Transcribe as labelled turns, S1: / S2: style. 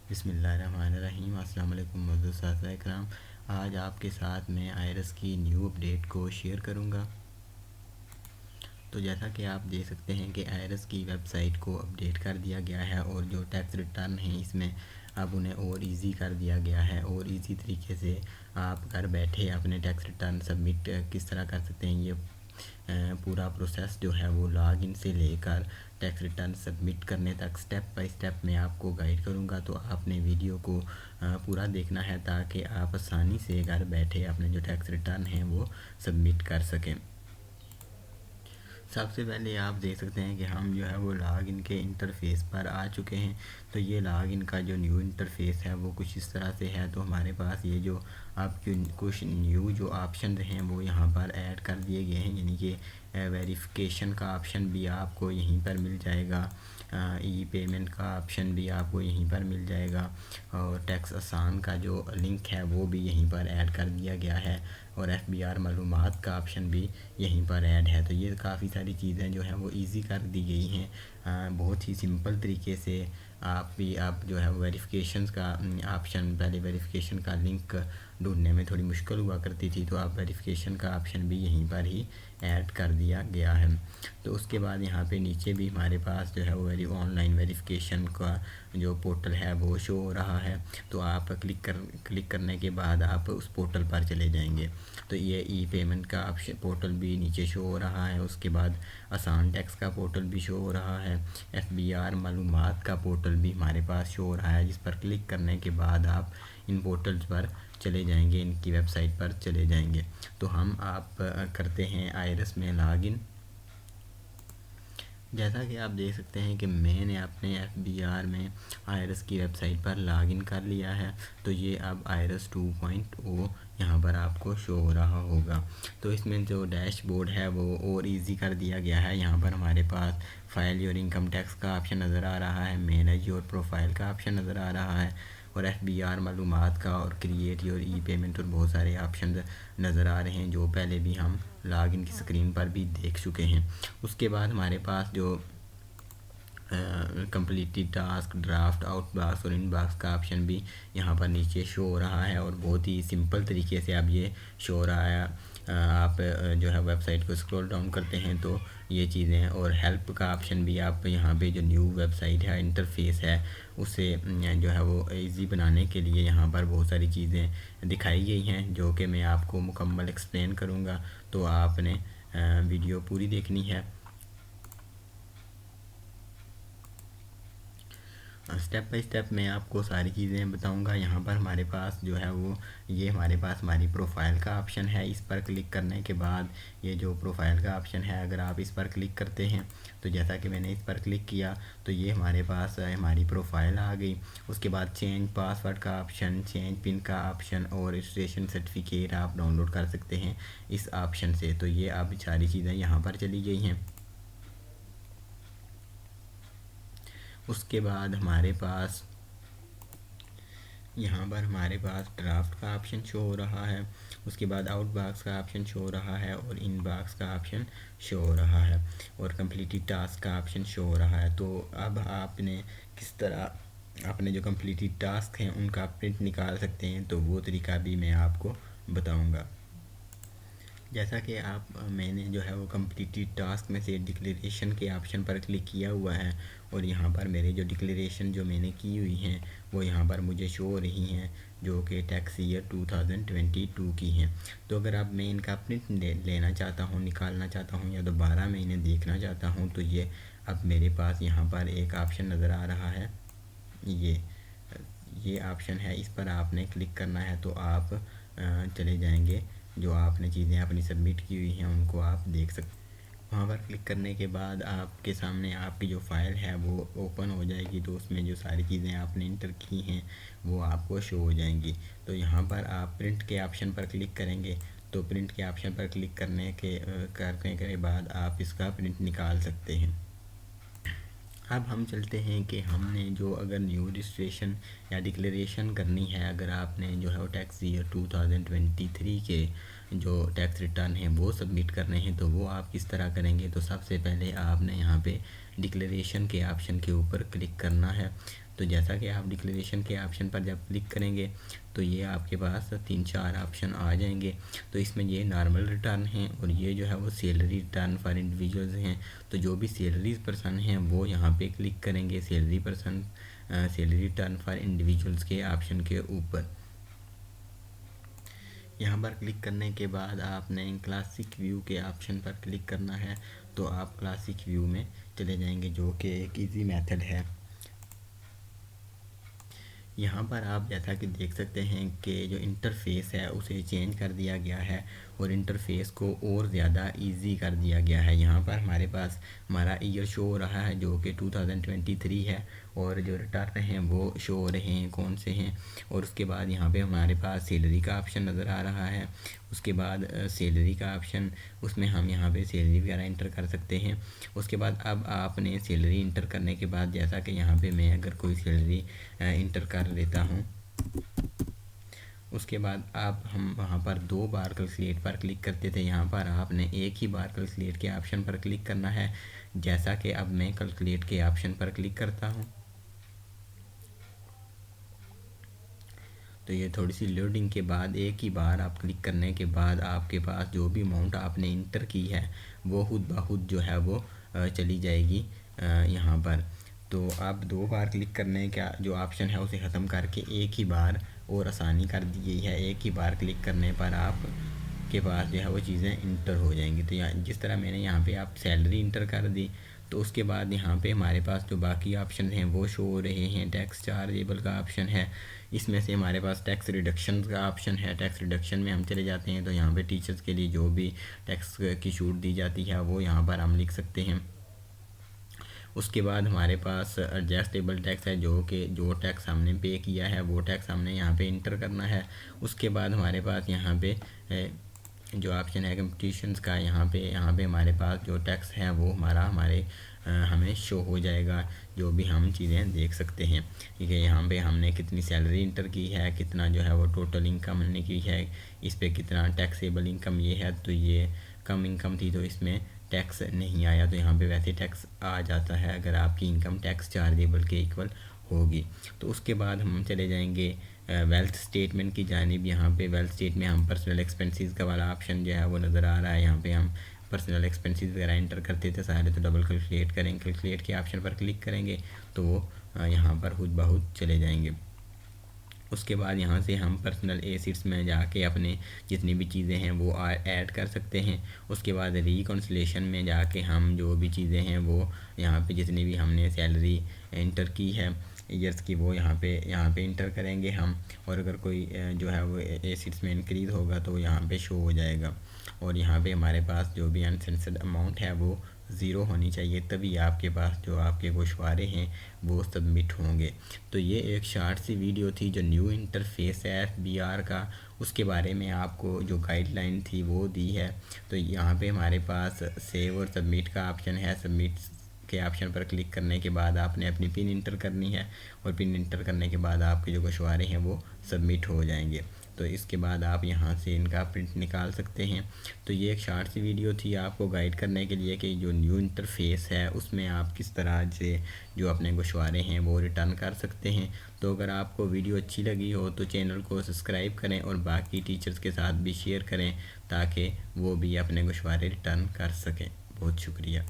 S1: बिस्मिल्लाहिर्रहमानिर्रहीम। अस्सलाम वालेकुम मौजूद साथीज़ इकराम। आज आपके साथ मैं आयरस की न्यू अपडेट को शेयर करूंगा। तो जैसा कि आप देख सकते हैं कि आयरस की वेबसाइट को अपडेट कर दिया गया है और जो टैक्स रिटर्न है इसमें अब उन्हें और इजी कर दिया गया है और इजी तरीके से आप घर बैठे अपने टैक्स रिटर्न सबमिट किस तरह कर सकते हैं। ये पूरा प्रोसेस जो है वो लॉग इन से लेकर टैक्स रिटर्न सबमिट करने तक स्टेप बाय स्टेप मैं आपको गाइड करूंगा। तो आपने वीडियो को पूरा देखना है ताकि आप आसानी से घर बैठे अपने जो टैक्स रिटर्न हैं वो सबमिट कर सकें। सबसे पहले आप देख सकते हैं कि हम जो है वो लॉग इन के इंटरफेस पर आ चुके हैं। तो ये लॉग इन का जो न्यू इंटरफेस है वो कुछ इस तरह से है। तो हमारे पास ये जो आपके कुछ न्यू जो ऑप्शन हैं वो यहाँ पर ऐड कर दिए गए हैं, यानी कि वेरिफिकेशन का ऑप्शन भी आपको यहीं पर मिल जाएगा, ई पेमेंट का ऑप्शन भी आपको यहीं पर मिल जाएगा और टैक्स आसान का जो लिंक है वो भी यहीं पर ऐड कर दिया गया है और FBR मालूमात का ऑप्शन भी यहीं पर ऐड है। तो ये काफ़ी सारी चीज़ें जो हैं वो इजी कर दी गई हैं। बहुत ही सिंपल तरीके से आप जो है वेरिफिकेशन का ऑप्शन, पहले वेरिफिकेशन का लिंक ढूंढने में थोड़ी मुश्किल हुआ करती थी, तो आप वेरिफिकेशन का ऑप्शन भी यहीं पर ही ऐड कर दिया गया है। तो उसके बाद यहाँ पे नीचे भी हमारे पास जो है वो ऑनलाइन वेरिफिकेशन का जो पोर्टल है वो शो हो रहा है। तो आप क्लिक करने के बाद आप उस पोर्टल पर चले जाएंगे। तो ये ई पेमेंट का ऑप्शन पोर्टल भी नीचे शो हो रहा है। उसके बाद आसान टैक्स का पोर्टल भी शो हो रहा है। FBR मालूमात का पोर्टल भी हमारे पास शो हो रहा है, जिस पर क्लिक करने के बाद आप इन पोर्टल्स पर चले जाएंगे, इनकी वेबसाइट पर चले जाएंगे। तो हम आप करते हैं आयरस में लॉगिन। जैसा कि आप देख सकते हैं कि मैंने अपने FBR में आयरस की वेबसाइट पर लॉगिन कर लिया है। तो ये अब आयरस 2.0 यहाँ पर आपको शो हो रहा होगा। तो इसमें जो डैशबोर्ड है वो और इजी कर दिया गया है। यहाँ पर हमारे पास फाइल योर इनकम टैक्स का ऑप्शन नज़र आ रहा है, मैनेज योर प्रोफाइल का ऑप्शन नज़र आ रहा है और FBR मालूमात का और क्रिएट योर ई पेमेंट और बहुत सारे ऑप्शन नज़र आ रहे हैं जो पहले भी हम लॉगिन की स्क्रीन पर भी देख चुके हैं। उसके बाद हमारे पास जो कंप्लीटेड टास्क, ड्राफ्ट, आउटबॉक्स और इनबॉक्स का ऑप्शन भी यहाँ पर नीचे शो हो रहा है और बहुत ही सिंपल तरीके से अब ये शो हो रहा है। आप जो है वेबसाइट को स्क्रॉल डाउन करते हैं तो ये चीज़ें, और हेल्प का ऑप्शन भी आप यहाँ पे जो न्यू वेबसाइट है इंटरफेस है उसे जो है वो इजी बनाने के लिए यहाँ पर बहुत सारी चीज़ें दिखाई गई हैं जो कि मैं आपको मुकम्मल एक्सप्लेन करूँगा। तो आपने वीडियो पूरी देखनी है। स्टेप बाय स्टेप मैं आपको सारी चीज़ें बताऊंगा। यहाँ पर हमारे पास जो है वो ये हमारे पास हमारी प्रोफाइल का ऑप्शन है। इस पर क्लिक करने के बाद ये जो प्रोफाइल का ऑप्शन है, अगर आप इस पर क्लिक करते हैं तो जैसा कि मैंने इस पर क्लिक किया तो ये हमारे पास हमारी प्रोफाइल आ गई। उसके बाद चेंज पासवर्ड का ऑप्शन, चेंज पिन का ऑप्शन और रजिस्ट्रेशन सर्टिफिकेट आप डाउनलोड कर सकते हैं इस ऑप्शन से। तो ये अब सारी चीज़ें यहाँ पर चली गई हैं। उसके बाद हमारे पास यहाँ पर हमारे पास ड्राफ्ट का ऑप्शन शो हो रहा है। उसके बाद आउटबॉक्स का ऑप्शन शो हो रहा है और इनबॉक्स का ऑप्शन शो हो रहा है और कंप्लीटेड टास्क का ऑप्शन शो हो रहा है। तो अब आपने किस तरह अपने जो कंप्लीटेड टास्क हैं उनका प्रिंट निकाल सकते हैं, तो वो तरीका भी मैं आपको बताऊँगा। जैसा कि मैंने जो है वो कंप्लीटेड टास्क में से डिक्लेरेशन के ऑप्शन पर क्लिक किया हुआ है और यहाँ पर मेरे जो डिक्लेरेशन जो मैंने की हुई हैं वो यहाँ पर मुझे शो हो रही हैं जो कि टैक्स ईयर 2022 की हैं। तो अगर अब मैं इनका प्रिंट लेना चाहता हूँ, निकालना चाहता हूँ या दोबारा मैं इन्हें देखना चाहता हूँ, तो ये अब मेरे पास यहाँ पर एक ऑप्शन नज़र आ रहा है। ये ऑप्शन है, इस पर आपने क्लिक करना है तो आप चले जाएंगे, जो आपने चीज़ें अपनी सबमिट की हुई हैं उनको आप देख सकते हैं। वहाँ पर क्लिक करने के बाद आपके सामने आपकी जो फ़ाइल है वो ओपन हो जाएगी। तो उसमें जो सारी चीज़ें आपने इंटर की हैं वो आपको शो हो जाएंगी। तो यहाँ पर आप प्रिंट के ऑप्शन पर क्लिक करेंगे। तो प्रिंट के ऑप्शन पर क्लिक करने के बाद आप इसका प्रिंट निकाल सकते हैं। अब हम चलते हैं कि हमने जो अगर न्यू रजिस्ट्रेशन या डिक्लेरेशन करनी है, अगर आपने जो है वो टैक्स ईयर 2023 के जो टैक्स रिटर्न हैं वो सबमिट करने हैं, तो वो आप किस तरह करेंगे। तो सबसे पहले आपने यहाँ पे डिक्लेरेशन के ऑप्शन के ऊपर क्लिक करना है। तो जैसा कि आप डिक्लेरेशन के ऑप्शन पर जब क्लिक करेंगे तो ये आपके पास 3-4 ऑप्शन आ जाएंगे। तो इसमें ये नॉर्मल रिटर्न हैं और ये जो है वो सैलरी रिटर्न फॉर इंडिविजुअल्स हैं। तो जो भी सैलरीज पर्सन हैं वो यहाँ पे क्लिक करेंगे सैलरी रिटर्न फॉर इंडिविजुअल्स के ऑप्शन के ऊपर। यहाँ पर क्लिक करने के बाद आपने क्लासिक व्यू के ऑप्शन पर क्लिक करना है। तो आप क्लासिक व्यू में चले जाएंगे जो कि एक इजी मेथड है। यहाँ पर आप जैसा कि देख सकते हैं कि जो इंटरफेस है उसे चेंज कर दिया गया है और इंटरफेस को और ज़्यादा इजी कर दिया गया है। यहाँ पर हमारे पास हमारा ईयर शो हो रहा है जो कि 2023 है और जो रिटर्न हैं वो शो हो रहे हैं कौन से हैं। और उसके बाद यहाँ पे हमारे पास सैलरी का ऑप्शन नज़र आ रहा है। उसके बाद सैलरी का ऑप्शन, उसमें हम यहाँ पे सैलरी वगैरह इंटर कर सकते हैं। उसके बाद अब आपने सैलरी इंटर करने के बाद जैसा कि यहाँ पे मैं अगर कोई सैलरी इंटर कर लेता हूँ, उसके बाद आप हम वहाँ पर 2 बार कैलकुलेट पर क्लिक करते थे, यहाँ पर आपने एक ही बार कैलकुलेट के ऑप्शन पर क्लिक करना है। जैसा कि अब मैं कैलकुलेट के ऑप्शन पर क्लिक करता हूँ तो ये थोड़ी सी लोडिंग के बाद एक ही बार आप क्लिक करने के बाद आपके पास जो भी अमाउंट आपने इंटर की है वो खुद ब खुद जो है वो चली जाएगी यहाँ पर। तो आप 2 बार क्लिक करने का जो ऑप्शन है उसे ख़त्म करके एक ही बार और आसानी कर दी गई है। एक ही बार क्लिक करने पर आप के पास जो है वो चीज़ें इंटर हो जाएंगी। तो यहाँ जिस तरह मैंने यहाँ पे आप सैलरी इंटर कर दी तो उसके बाद यहाँ पे हमारे पास जो बाकी ऑप्शन हैं वो शो हो रहे हैं। टैक्स चार्जेबल का ऑप्शन है, इसमें से हमारे पास टैक्स रिडक्शन का ऑप्शन है। टैक्स रिडक्शन में हम चले जाते हैं तो यहाँ पे टीचर्स के लिए जो भी टैक्स की छूट दी जाती है वो यहाँ पर हम लिख सकते हैं। उसके बाद हमारे पास एडजस्टेबल टैक्स है जो कि जो टैक्स हमने पे किया है वो टैक्स हमने यहाँ पे इंटर करना है। उसके बाद हमारे पास यहाँ पे जो ऑप्शन है कंपटीशंस का, यहाँ पे हमारे पास जो टैक्स है वो हमारे हमें शो हो जाएगा जो भी हम चीज़ें देख सकते हैं। ठीक है, यहाँ पे हमने कितनी सैलरी इंटर की है, कितना जो है वो टोटल इनकम हमने की है, इस पे कितना टैक्सेबल इनकम ये है। तो ये कम इनकम थी तो इसमें टैक्स नहीं आया, तो यहाँ पे वैसे टैक्स आ जाता है अगर आपकी इनकम टैक्स चार्जेबल के इक्वल होगी। तो उसके बाद हम चले जाएंगे वेल्थ स्टेटमेंट की जानिब। यहाँ पे वेल्थ स्टेट में हम पर्सनल एक्सपेंसेस का वाला ऑप्शन जो है वो नज़र आ रहा है। यहाँ पे हम पर्सनल एक्सपेंसेस वगैरह इंटर करते थे सारे, तो डबल कैलकुलेट करेंगे, कैलकुलेट के ऑप्शन पर क्लिक करेंगे तो वो यहाँ पर खुद ब खुद चले जाएंगे। उसके बाद यहाँ से हम पर्सनल एसेट्स में जाके अपने जितनी भी चीज़ें हैं वो ऐड कर सकते हैं। उसके बाद रिकॉन्सिलेशन में जाके हम जो भी चीज़ें हैं वो यहाँ पे जितनी भी हमने सैलरी इंटर की है ईयर्स की वो यहाँ पे इंटर करेंगे हम। और अगर कोई जो है वो एसेट्स में इंक्रीज़ होगा तो यहाँ पे शो हो जाएगा। और यहाँ पे हमारे पास जो भी अनसेंसर्ड अमाउंट है वो ज़ीरो होनी चाहिए, तभी आपके पास जो आपके गोशवारे हैं वो सबमिट होंगे। तो ये एक शॉर्ट सी वीडियो थी जो न्यू इंटरफेस है FBR का, उसके बारे में आपको जो गाइडलाइन थी वो दी है। तो यहाँ पे हमारे पास सेव और सबमिट का ऑप्शन है। सबमिट के ऑप्शन पर क्लिक करने के बाद आपने अपनी पिन इंटर करनी है और पिन इंटर करने के बाद आपके जो गोशवारे हैं वो सबमिट हो जाएंगे। तो इसके बाद आप यहाँ से इनका प्रिंट निकाल सकते हैं। तो ये एक शॉर्ट सी वीडियो थी आपको गाइड करने के लिए कि जो न्यू इंटरफेस है उसमें आप किस तरह से जो अपने गोशवारे हैं वो रिटर्न कर सकते हैं। तो अगर आपको वीडियो अच्छी लगी हो तो चैनल को सब्सक्राइब करें और बाकी टीचर्स के साथ भी शेयर करें ताकि वो भी अपने गोशवारे रिटर्न कर सकें। बहुत शुक्रिया।